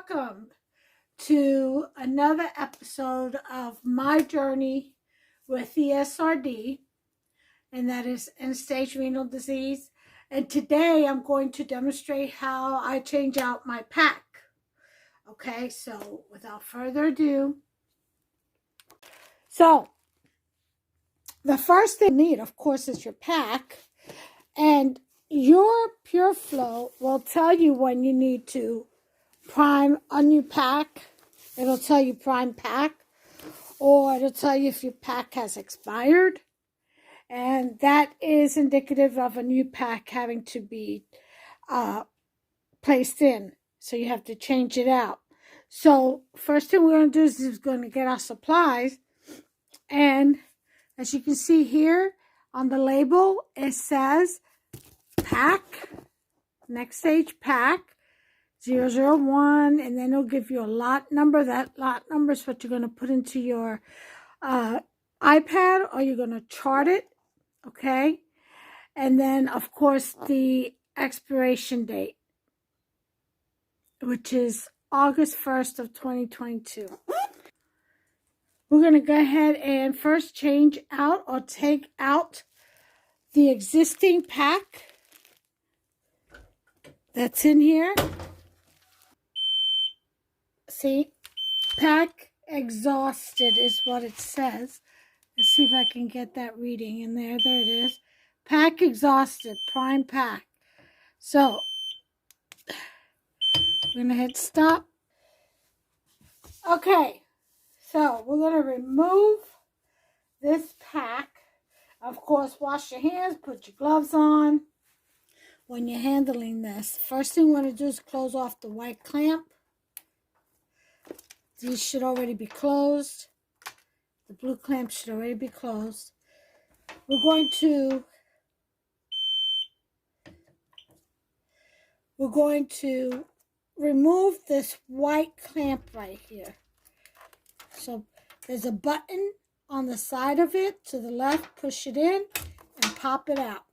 welcome to another episode of my journey with ESRD, and that is end-stage renal disease. And today I'm going to demonstrate how I change out my PAK. Okay, so without further ado, so the first thing you need, of course, is your PAK, and your Pureflow will tell you when you need to prime a new PAK. It'll tell you prime PAK, or it'll tell you if your PAK has expired, and that is indicative of a new PAK having to be placed in. So you have to change it out. So first thing we're going to do is going to get our supplies, and as you can see here on the label, it says PAK, NxStage PAK 001, and then it'll give you a lot number. That lot number is what you're going to put into your iPad, or you're going to chart it, okay? And then, of course, the expiration date, which is August 1st of 2022. We're going to go ahead and first change out or take out the existing PAK that's in here. See, PAK exhausted is what it says. Let's see if I can get that reading in there. There it is. PAK exhausted, prime PAK. So, we're going to hit stop. Okay, so we're going to remove this PAK. Of course, wash your hands, put your gloves on when you're handling this. First thing we're going to do is close off the white clamp. These should already be closed. The blue clamp should already be closed. We're going to remove this white clamp right here. So there's a button on the side of it. To the left, push it in and pop it out.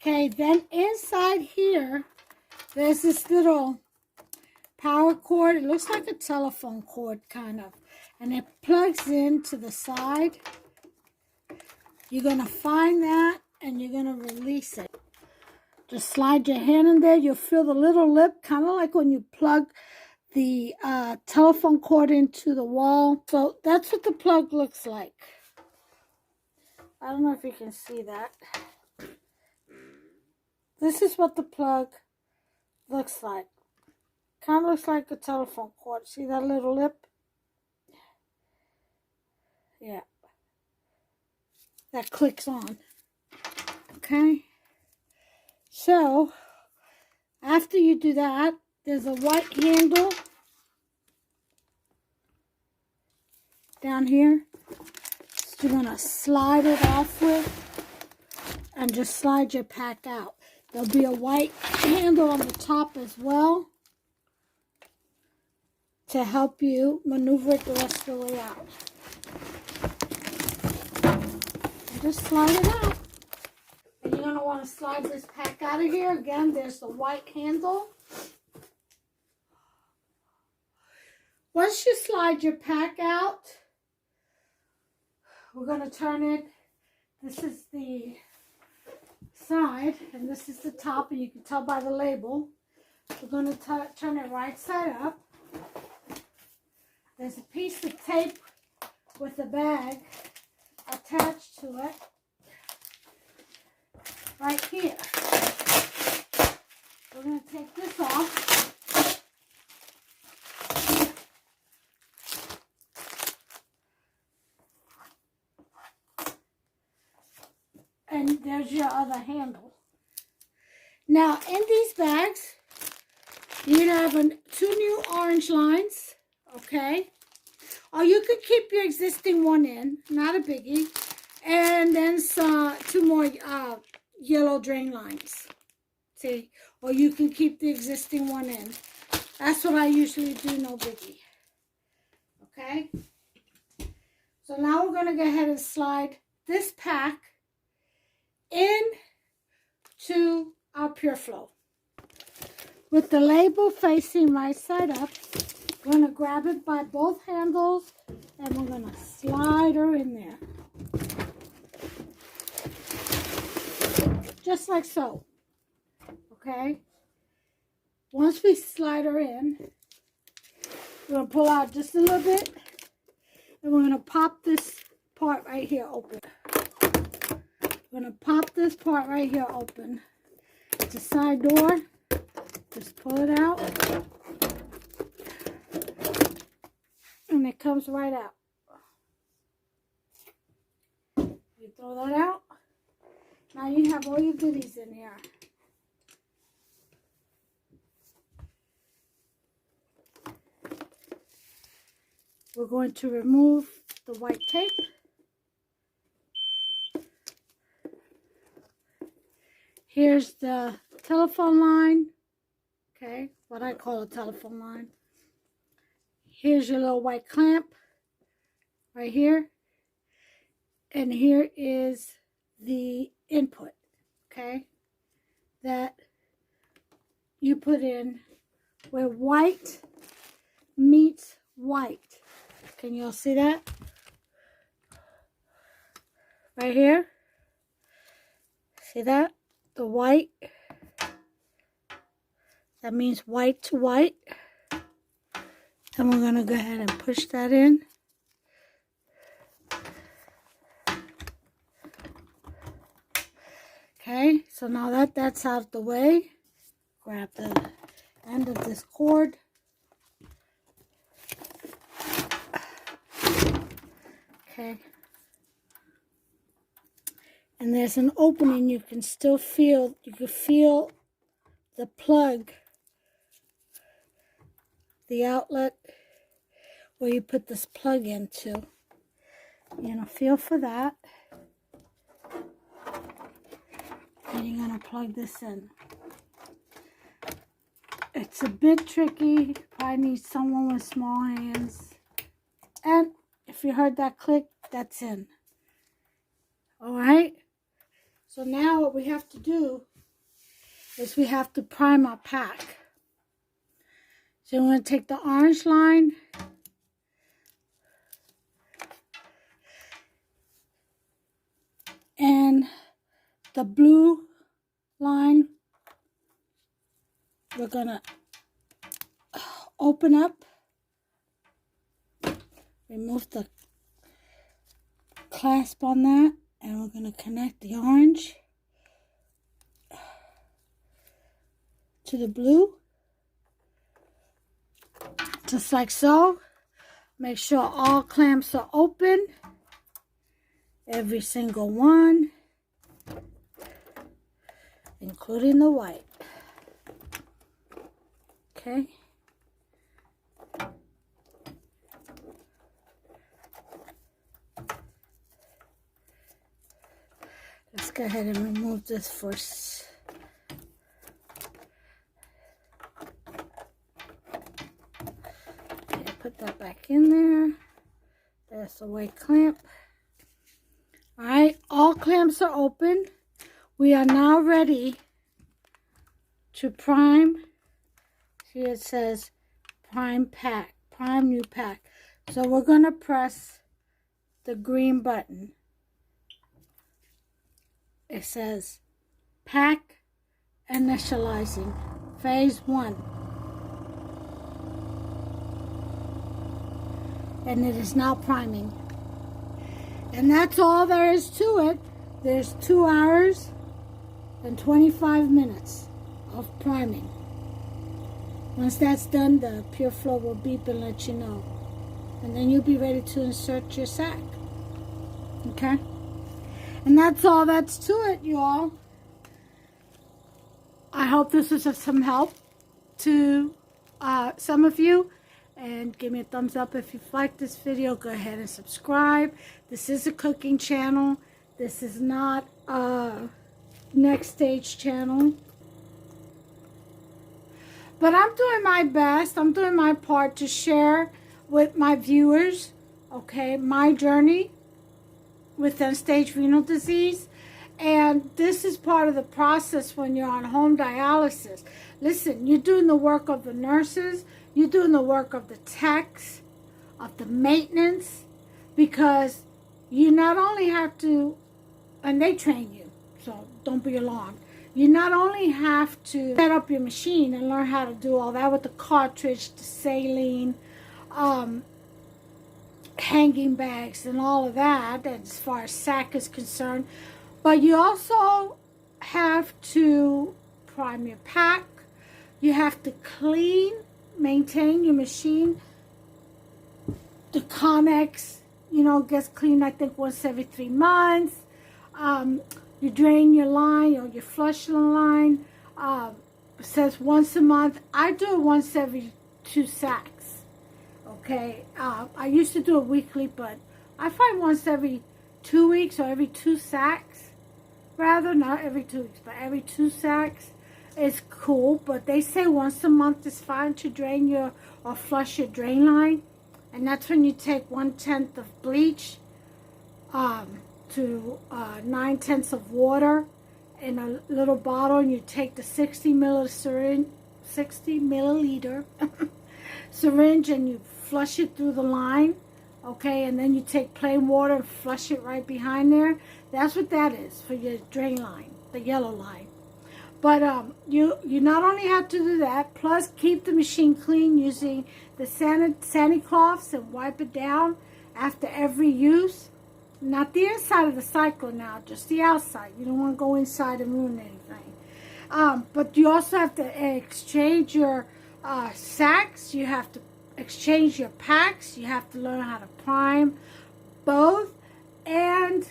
Okay, then inside here, there's this little power cord. It looks like a telephone cord, kind of. And it plugs into the side. You're going to find that, and you're going to release it. Just slide your hand in there. You'll feel the little lip, kind of like when you plug the telephone cord into the wall. So that's what the plug looks like. I don't know if you can see that. This is what the plug looks like. Kind of looks like a telephone cord. See that little lip? Yeah. That clicks on. Okay. So, after you do that, there's a white handle down here. So you're going to slide it off with and just slide your PAK out. There'll be a white handle on the top as well to help you maneuver it the rest of the way out. And just slide it out. And you're going to want to slide this PAK out of here. Again, there's the white handle. Once you slide your PAK out, we're going to turn it. This is the side, and this is the top, and you can tell by the label. We're going to turn it right side up. There's a piece of tape with a bag attached to it right here. We're going to take this off. And there's your other handle. Now, in these bags, you have two new orange lines. Okay, or you could keep your existing one in, not a biggie, and then two more yellow drain lines. See, or you can keep the existing one in. That's what I usually do, no biggie. Okay, so now we're going to go ahead and slide this PAK into our Pureflow. with the label facing right side up. We're going to grab it by both handles and we're going to slide her in there. Just like so. Okay? Once we slide her in, we're going to pull out just a little bit and we're going to pop this part right here open. We're going to pop this part right here open. It's a side door. Just pull it out. And it comes right out. You throw that out. Now you have all your goodies in here. We're going to remove the white tape. Here's the telephone line. Okay, what I call a telephone line. Here's your little white clamp right here. And here is the input, okay, that you put in where white meets white. Can you all see that? Right here. See that? The white. That means white to white. And we're going to go ahead and push that in. Okay, so now that that's out of the way, grab the end of this cord. Okay. And there's an opening you can still feel. You can feel the plug, the outlet where you put this plug into. You're going to feel for that. And you're going to plug this in. It's a bit tricky. You probably need someone with small hands. And if you heard that click, that's in. Alright? So now what we have to do is we have to prime our pack. So we're going to take the orange line and the blue line. We're going to open up, remove the clasp on that, and we're going to connect the orange to the blue, just like so. Make sure all clamps are open, every single one, including the white. Okay. Let's go ahead and remove this first. Okay, put that back in there. There's the white clamp. Alright, all clamps are open. We are now ready to prime. See, it says prime pack, prime new pack. So we're going to press the green button. It says pack initializing phase 1. And it is now priming. And that's all there is to it. There's 2 hours and 25 minutes of priming. Once that's done, the Pureflow will beep and let you know. And then you'll be ready to insert your sac. Okay? And that's all that's to it, you all. I hope this was of some help to some of you. And give me a thumbs up if you've liked this video. Go ahead and subscribe. This is a cooking channel. This is not a NxStage channel. But I'm doing my best. I'm doing my part to share with my viewers, okay, my journey with end-stage renal disease. And this is part of the process when you're on home dialysis. Listen, you're doing the work of the nurses, you're doing the work of the techs, of the maintenance, because you not only have to, and they train you, so don't be alarmed. You not only have to set up your machine and learn how to do all that with the cartridge, the saline, hanging bags and all of that, as far as SAC is concerned, but you also have to prime your pack. You have to clean, maintain your machine. The Connex, gets cleaned, I think, once every 3 months. You drain your line or you flush the line. It says once a month. I do it once every 2 sacks. Okay, I used to do it weekly, but I find once every 2 weeks or every 2 sacks, rather, not every 2 weeks, but every 2 sacks is cool. But they say once a month is fine to drain your or flush your drain line, and that's when you take 1/10 of bleach to 9/10 of water in a little bottle, and you take the 60 milliliter syringe and you flush it through the line, okay, and then you take plain water and flush it right behind there. That's what that is for your drain line, the yellow line. But you not only have to do that, plus keep the machine clean using the sani-cloths and wipe it down after every use. Not the inside of the cycler now, just the outside. You don't want to go inside and ruin anything. But you also have to exchange your sacks. You have to exchange your packs. You have to learn how to prime both, and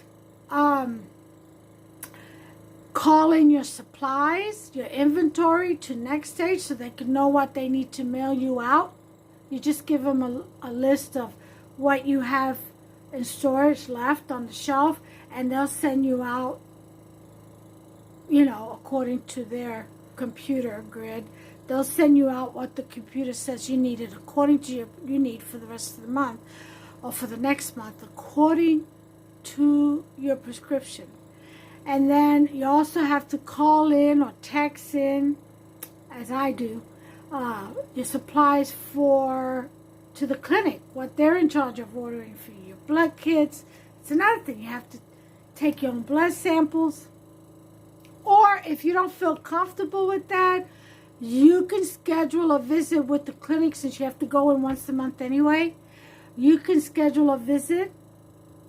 call in your supplies, your inventory to NxStage so they can know what they need to mail you out. You just give them a list of what you have in storage left on the shelf, and they'll send you out, according to their computer grid. They'll send you out what the computer says you needed according to you need for the rest of the month or for the next month, according to your prescription. And then you also have to call in or text in, as I do, your supplies to the clinic, what they're in charge of ordering for you. Your blood kits. It's another thing. You have to take your own blood samples. Or if you don't feel comfortable with that, you can schedule a visit with the clinic, since you have to go in once a month anyway. You can schedule a visit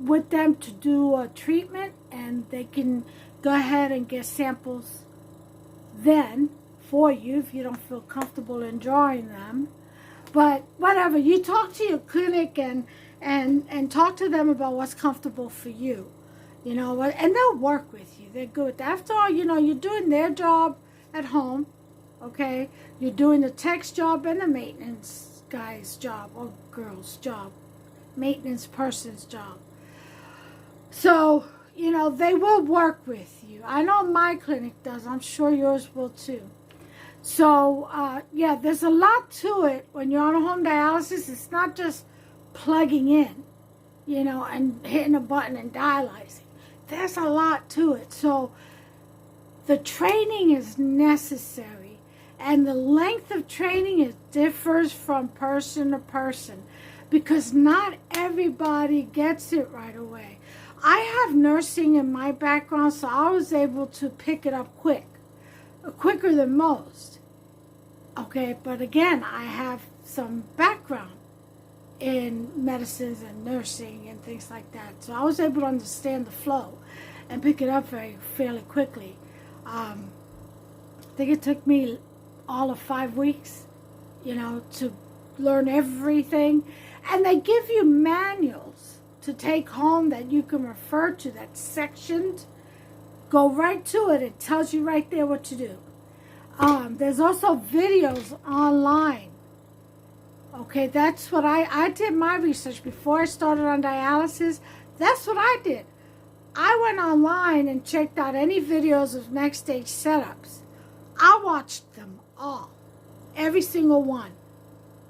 with them to do a treatment, and they can go ahead and get samples then for you if you don't feel comfortable in drawing them. But whatever, you talk to your clinic and talk to them about what's comfortable for you, and they'll work with you. They're good. After all, you're doing their job at home, okay? You're doing the tech's job and the maintenance guy's job or girl's job, maintenance person's job. So, they will work with you. I know my clinic does. I'm sure yours will too. So, yeah, there's a lot to it when you're on a home dialysis. It's not just plugging in, and hitting a button and dialyzing. There's a lot to it. So, the training is necessary. And the length of training differs from person to person, because not everybody gets it right away. I have nursing in my background, so I was able to pick it up quicker than most. Okay, but again, I have some background in medicines and nursing and things like that, so I was able to understand the flow and pick it up fairly quickly. I think it took me all of 5 weeks, to learn everything. And they give you manuals to take home that you can refer to, that's sectioned. Go right to it. It tells you right there what to do. There's also videos online. Okay, that's what I did my research before I started on dialysis. That's what I did. I went online and checked out any videos of NxStage setups. I watched them all, every single one,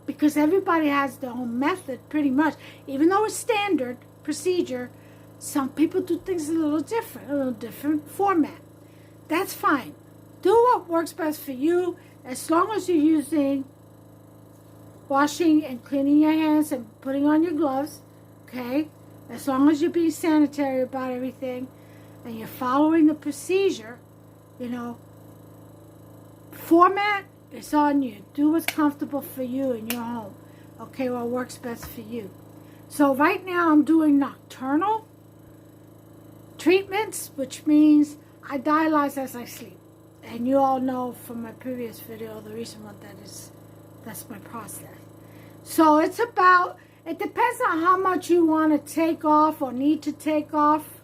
because everybody has their own method pretty much. Even though it's standard procedure, Some people do things a little different format. That's fine. Do what works best for you, as long as you're using washing and cleaning your hands and putting on your gloves, okay? As long as you're being sanitary about everything and you're following the procedure, you know, format is on you. Do what's comfortable for you in your home, okay? What works best for you. So right now I'm doing nocturnal treatments, which means I dialyze as I sleep. And you all know from my previous video the reason what that is. That's my process. So it's about, it depends on how much you want to take off or need to take off.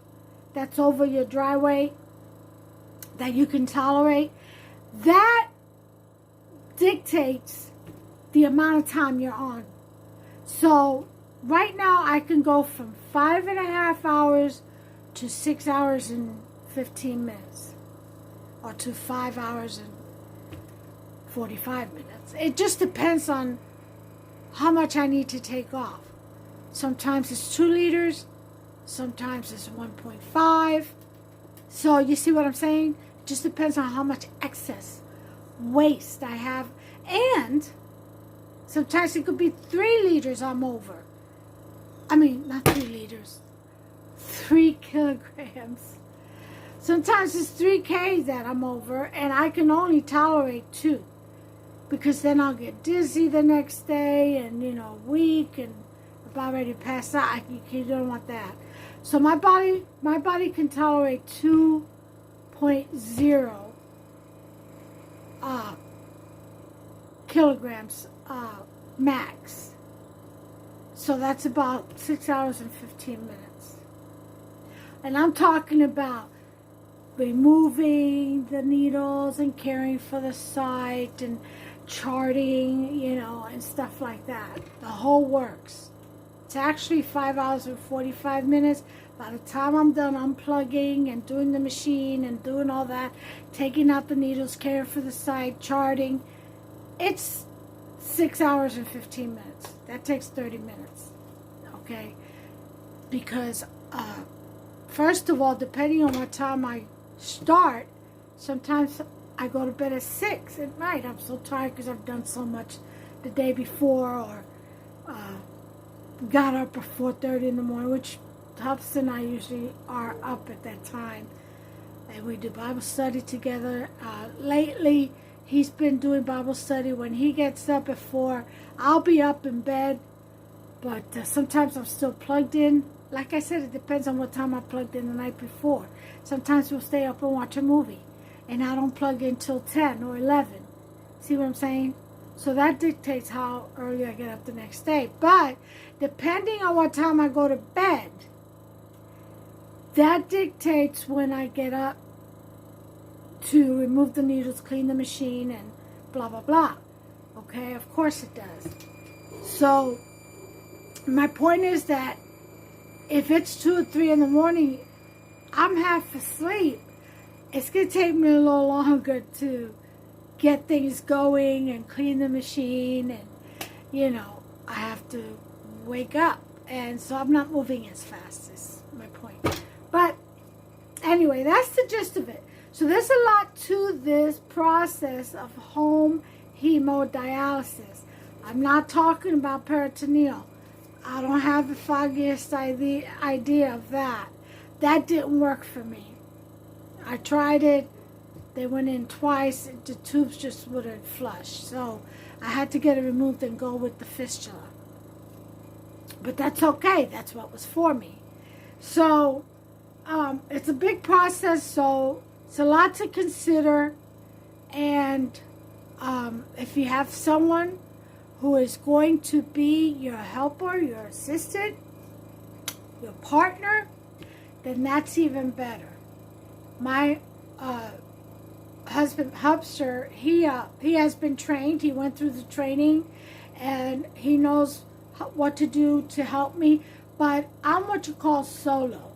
That's over your dry weight that you can tolerate. That dictates the amount of time you're on. So right now I can go from 5.5 hours to 6 hours and 15 minutes. Or to 5 hours and 45 minutes. It just depends on how much I need to take off. Sometimes it's 2 liters. Sometimes it's 1.5. So you see what I'm saying? It just depends on how much excess waste I have. And sometimes it could be 3 liters I'm over. I mean, not 3 liters. 3 kilograms. Sometimes it's 3 Ks that I'm over, and I can only tolerate 2. Because then I'll get dizzy the next day and, you know, weak and about ready to pass out. You don't want that. So my body can tolerate 2.0 kilograms max. So that's about 6 hours and 15 minutes. And I'm talking about removing the needles and caring for the site and charting, you know, and stuff like that. The whole works. It's actually 5 hours and 45 minutes. By the time I'm done unplugging and doing the machine and doing all that, taking out the needles, caring for the site, charting, it's 6 hours and 15 minutes. That takes 30 minutes, okay? Because, first of all, depending on what time I start, sometimes I go to bed at 6 at night. I'm so tired because I've done so much the day before, or got up at 4:30 in the morning, which Tubbs and I usually are up at that time, and we do Bible study together. Lately, he's been doing Bible study when he gets up at 4. I'll be up in bed, but sometimes I'm still plugged in. Like I said, it depends on what time I plugged in the night before. Sometimes we'll stay up and watch a movie, and I don't plug in till 10 or 11. See what I'm saying? So that dictates how early I get up the next day. But depending on what time I go to bed, that dictates when I get up to remove the needles, clean the machine, and blah, blah, blah. Okay, of course it does. So my point is that if it's 2 or 3 in the morning, I'm half asleep. It's going to take me a little longer to get things going and clean the machine, and, you know, I have to wake up. And so I'm not moving as fast, is my point. But anyway, that's the gist of it. So there's a lot to this process of home hemodialysis. I'm not talking about peritoneal. I don't have the foggiest idea of that. That didn't work for me. I tried it. They went in twice. The tubes just wouldn't flush. So I had to get it removed and go with the fistula. But that's okay. That's what was for me. So it's a big process. So it's a lot to consider. And if you have someone who is going to be your helper, your assistant, your partner, then that's even better. My husband, Hubster, he has been trained. He went through the training, and he knows what to do to help me. But I'm what you call solo.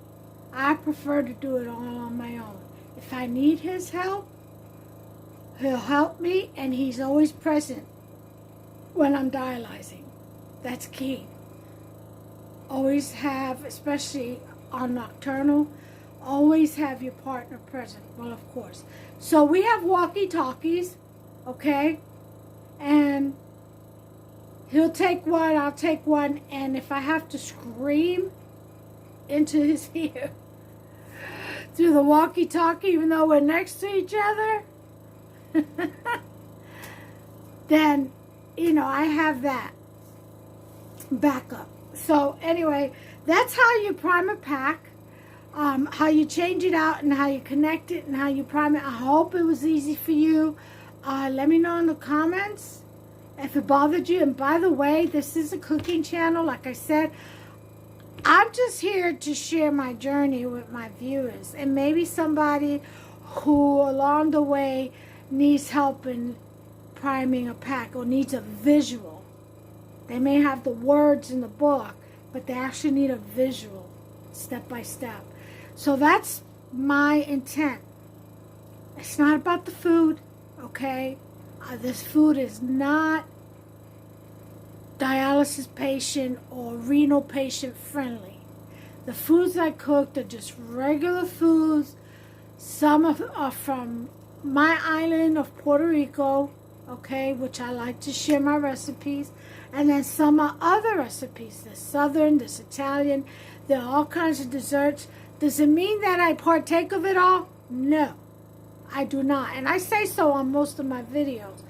I prefer to do it all on my own. If I need his help, he'll help me, and he's always present when I'm dialyzing. That's key. Always have, especially on nocturnal, always have your partner present. Well, of course. So we have walkie-talkies, okay? And he'll take one, I'll take one, and if I have to scream into his ear through the walkie-talkie, even though we're next to each other, then, you know, I have that backup. So anyway, that's how you prime a pack, how you change it out and how you connect it and how you prime it. I hope it was easy for you. Let me know in the comments if it bothered you. And by the way, this is a cooking channel. Like I said, I'm just here to share my journey with my viewers. And maybe somebody who along the way needs help in priming a pack or needs a visual. They may have the words in the book, but they actually need a visual, step by step. So that's my intent. It's not about the food, okay? This food is not dialysis patient or renal patient friendly. The foods I cooked are just regular foods. Some are from my island of Puerto Rico, okay, which I like to share my recipes. And then some are other recipes. There's Southern, there's Italian, there are all kinds of desserts. Does it mean that I partake of it all? No, I do not. And I say so on most of my videos.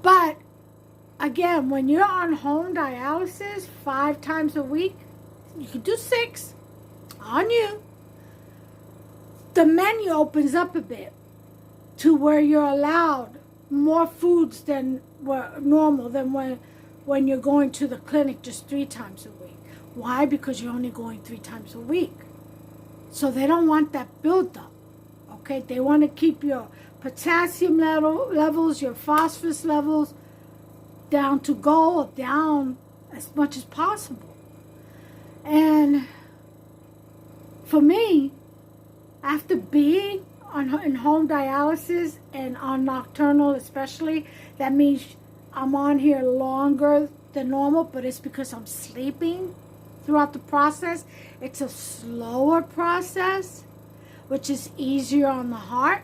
But, again, when you're on home dialysis 5 times a week, you can do 6 on you. The menu opens up a bit to where you're allowed more foods than were normal than when you're going to the clinic just 3 times a week. Why? Because you're only going 3 times a week. So they don't want that buildup. Okay? They want to keep your potassium levels, your phosphorus levels down to goal, or down as much as possible. And for me, after being in home dialysis and on nocturnal especially, that means I'm on here longer than normal, but it's because I'm sleeping throughout the process. It's a slower process, which is easier on the heart,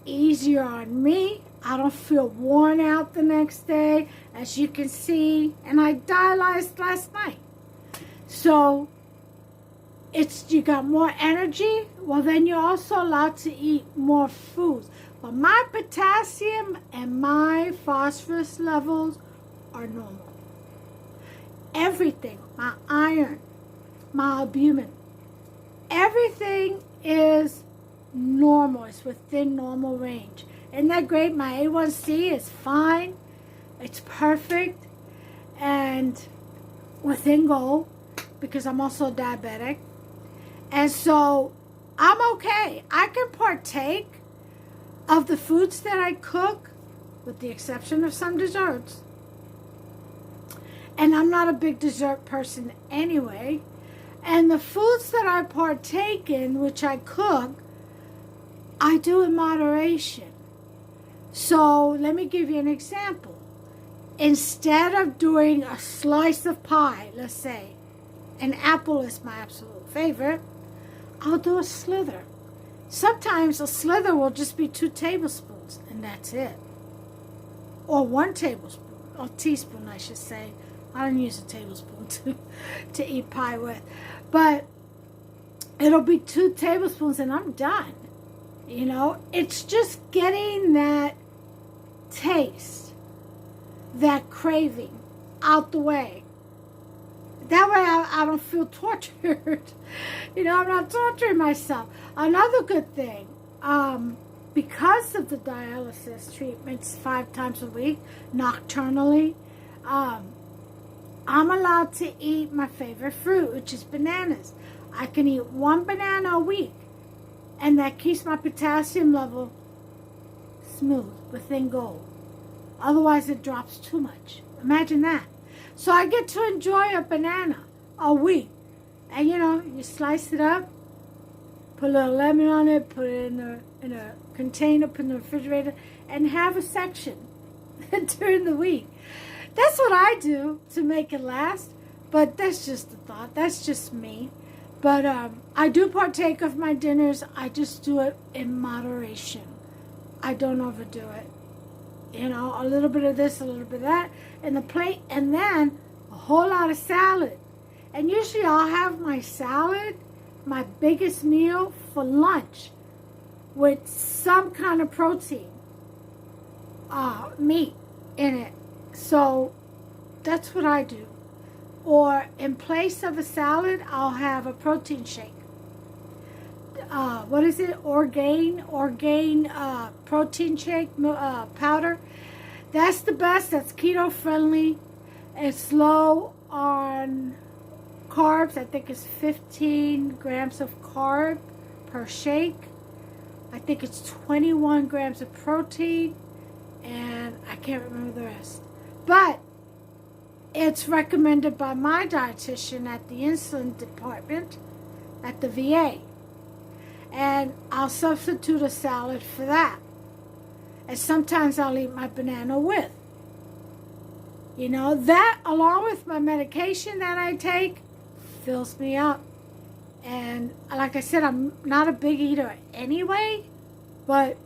easier on me. I don't feel worn out the next day, as you can see, and I dialyzed last night. So you got more energy. Well, then you're also allowed to eat more foods. But my potassium and my phosphorus levels are normal. Everything, my iron, my albumin, everything is normal. It's within normal range. Isn't that great? My A1C is fine. It's perfect. And within goal, because I'm also diabetic. And so I'm okay. I can partake of the foods that I cook, with the exception of some desserts. And I'm not a big dessert person anyway. And the foods that I partake in, which I cook, I do in moderation. So let me give you an example. Instead of doing a slice of pie, let's say, an apple is my absolute favorite, I'll do a slither. Sometimes a slither will just be 2 tablespoons, and that's it. Or 1 tablespoon, or teaspoon, I should say. I don't use a tablespoon to eat pie with. But it'll be 2 tablespoons, and I'm done. You know, it's just getting that taste, that craving out the way. That way I don't feel tortured. You know, I'm not torturing myself. Another good thing, because of the dialysis treatments 5 times a week, nocturnally, I'm allowed to eat my favorite fruit, which is bananas. I can eat 1 banana a week, and that keeps my potassium level smooth, within goal. Otherwise, it drops too much. Imagine that. So I get to enjoy a banana a week. And, you know, you slice it up, put a little lemon on it, put it in a container, put it in the refrigerator, and have a section during the week. That's what I do to make it last. But that's just a thought. That's just me. But I do partake of my dinners. I just do it in moderation. I don't overdo it. You know, a little bit of this, a little bit of that in the plate, and then a whole lot of salad. And usually I'll have my salad, my biggest meal, for lunch with some kind of protein, meat in it. So that's what I do. Or in place of a salad, I'll have a protein shake. What is it? Orgain protein shake powder. That's the best. That's keto friendly. It's low on carbs. I think it's 15 grams of carb per shake. I think it's 21 grams of protein, and I can't remember the rest. But it's recommended by my dietitian at the insulin department at the VA. And I'll substitute a salad for that. And sometimes I'll eat my banana with. You know, that along with my medication that I take fills me up. And like I said, I'm not a big eater anyway, but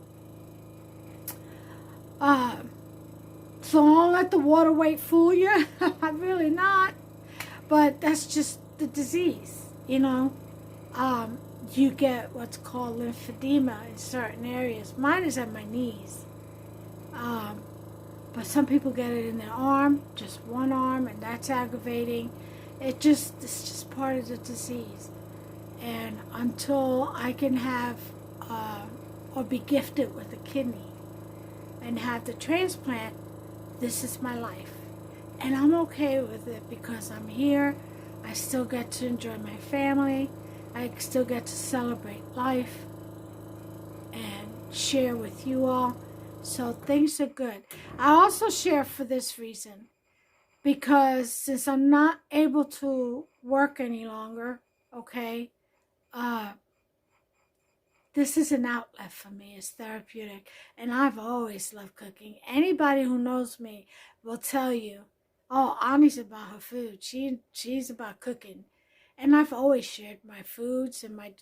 so don't let the water weight fool you. I'm really not. But that's just the disease, you know. You get what's called lymphedema in certain areas. Mine is at my knees. But some people get it in their arm, just one arm, and that's aggravating. It's just part of the disease. And until I can have or be gifted with a kidney and have the transplant, this is my life. And I'm okay with it because I'm here. I still get to enjoy my family. I still get to celebrate life and share with you all. So things are good. I also share for this reason, because since I'm not able to work any longer, okay, this is an outlet for me. It's therapeutic. And I've always loved cooking. Anybody who knows me will tell you, oh, Ani's about her food. She's about cooking. And I've always shared my foods and my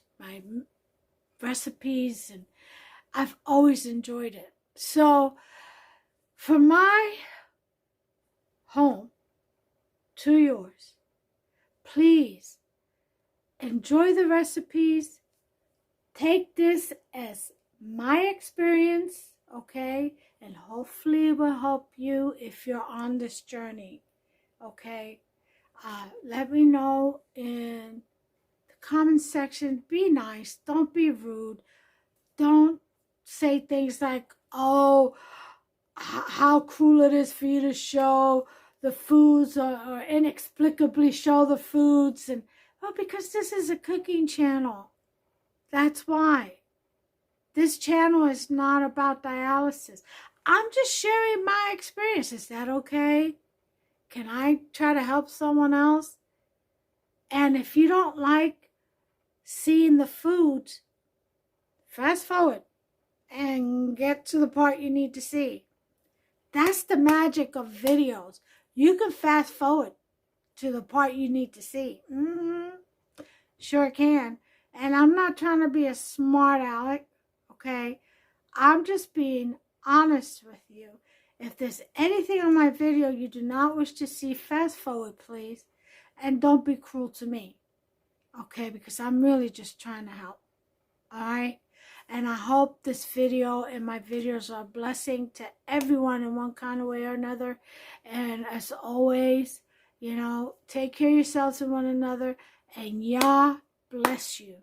recipes, and I've always enjoyed it. So from my home to yours, please enjoy the recipes. Take this as my experience, okay? And hopefully it will help you if you're on this journey, okay? Let me know in the comment section. Be nice. Don't be rude. Don't say things like, oh, how cruel it is for you to show the foods or inexplicably show the foods. And well, because this is a cooking channel. That's why. This channel is not about dialysis. I'm just sharing my experience. Is that okay? Can I try to help someone else? And if you don't like seeing the food, fast forward and get to the part you need to see. That's the magic of videos. You can fast forward to the part you need to see. Sure can. And I'm not trying to be a smart aleck, okay? I'm just being honest with you. If there's anything on my video you do not wish to see, fast forward, please. And don't be cruel to me, okay? Because I'm really just trying to help, all right? And I hope this video and my videos are a blessing to everyone in one kind of way or another. And as always, you know, take care of yourselves and one another. And Yah bless you.